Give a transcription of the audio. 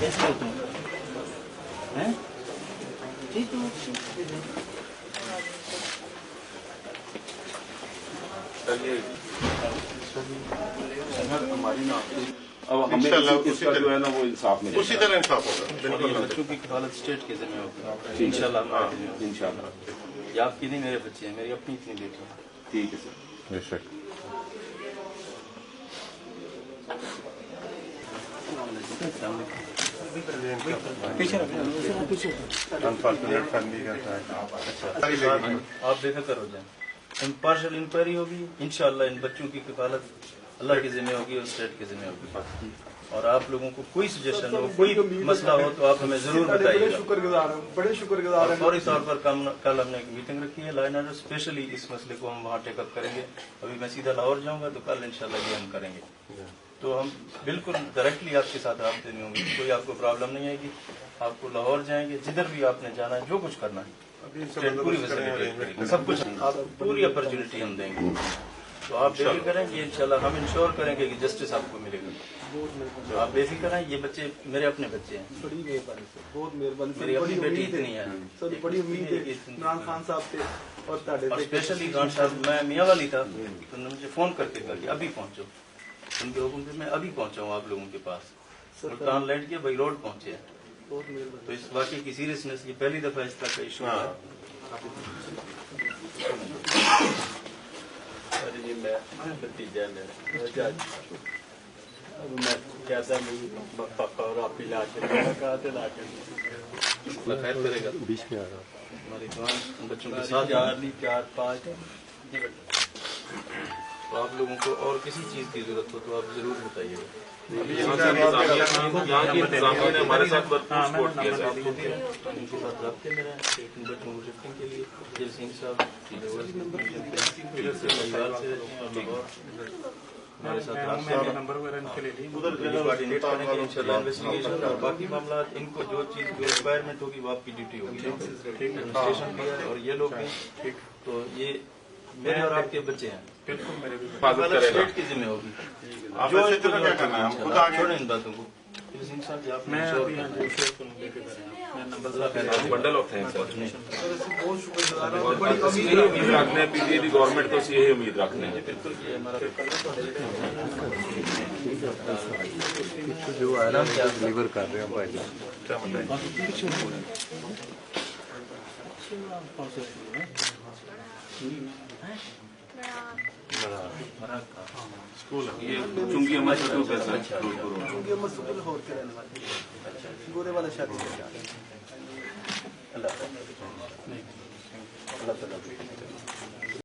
कैसे हो तुम? हैं? ठीक हो? हमारी ना अब हमें इसका जो है ना वो इंसाफ मिलेगा, उसी तरह इंसाफ होगा। बिल्कुल। बच्चों की कफालत स्टेट के ज़िम्मे होगी इंशाल्लाह। इंशाल्लाह। ये आपकी नहीं, मेरे बच्चे हैं, मेरी अपनी इतनी बेटी है। ठीक है सर। बेशक। अनफॉर्चुनेट फैमिली का था। आप बेफिक्र हो जाएं, इम्पार्शियल इंक्वायरी होगी इंशाल्लाह। इन बच्चों की कफालत अल्लाह के ज़िम्मे होगी और स्टेट के ज़िम्मे होगी। और आप लोगों को कोई सजेशन हो, कोई मसला हो तो आप हमें जरूर बताइएगा। बड़े शुक्रगुजार हैं। फौरी तौर पर कल हमने एक मीटिंग रखी है लाइन ऑर्डर, स्पेशली इस मसले को हम वहाँ टेकअप करेंगे। अभी मैं सीधा लाहौर जाऊंगा तो कल इंशाल्लाह ये हम करेंगे। तो हम बिल्कुल डायरेक्टली आपके साथ राब्ते में होंगे, कोई आपको प्रॉब्लम नहीं है कि आपको लाहौर जाएंगे, जिधर भी आपने जाना है, जो कुछ करना है पूरी फैसिलिटी, सब कुछ पूरी अपॉर्चुनिटी हम देंगे। तो आप बेफिक्र करें कि इंशाल्लाह हम इंश्योर करेंगे कि जस्टिस आपको मिलेगा। तो आप बेफिक्र हैं, ये बच्चे मेरे अपने बच्चे हैं। बड़ी मेहरबानी सर, बहुत मेहरबानी। मेरी अपनी बेटी इतनी है सर, बड़ी उम्मीद है इमरान खान साहब से और और स्पेशली खान साहब, मैं मियाँ वाली था तो उन्होंने मुझे फोन करके कहा कि अभी पहुंचो, उनके हुक्म पे मैं अभी पहुंचा हूँ आप लोगों के पास। मुल्तान लैंड के भाई रोड पहुंचे हैं। बहुत मेहरबानी। तो इस वाकई की सीरियसनेस, ये पहली दफा इस तरह का इशू है। मैं कैसा पक्का और आप इलाज खैर करेगा। बीच में आ रहा हमारी दुआएं बच्चों के साथ। 4-5 तो आप लोगों को और किसी चीज की जरूरत हो तो आप जरूर बताइएगा। यहाँ की इंतजामिया ने हमारे साथ सपोर्ट किया है। उनके साथ रब्ते में रहें इन बच्चों को शिफ्टिंग के लिए। जय सिंह साहब हमारे साथ कोऑर्डिनेट करेंगे इंशाल्लाह इन्वेस्टिगेशन और बाकी मामला। इनको जो चीज जो रिक्वायरमेंट होगी वो आपकी ड्यूटी होगी। एडमिनिस्ट्रेशन भी है और ये लोग भी। तो ये मेरे और आपके बच्चे हैं, बिल्कुल मेरे भी स्टेट की जिम्मे होगी। आप जो ऐसे तो क्या करना है, हम खुद आगे छोड़ें इन बातों को। मैं बंडल ऑफ थैंक्स सर। बहुत शुक्रगुजार हैं। यही उम्मीद रखने हैं पीटीए की गवर्नमेंट को, यही उम्मीद रखने हैं। बिल्कुल ये हमारा जो आ रहा है डिलीवर कर रहे हैं भाई। क्या बताएं? स्कूल ये चुंगी अमर से चूंकि हम सुबह लाहौर के रहने वाले हैं, गोरे वाला शादी अल्लाह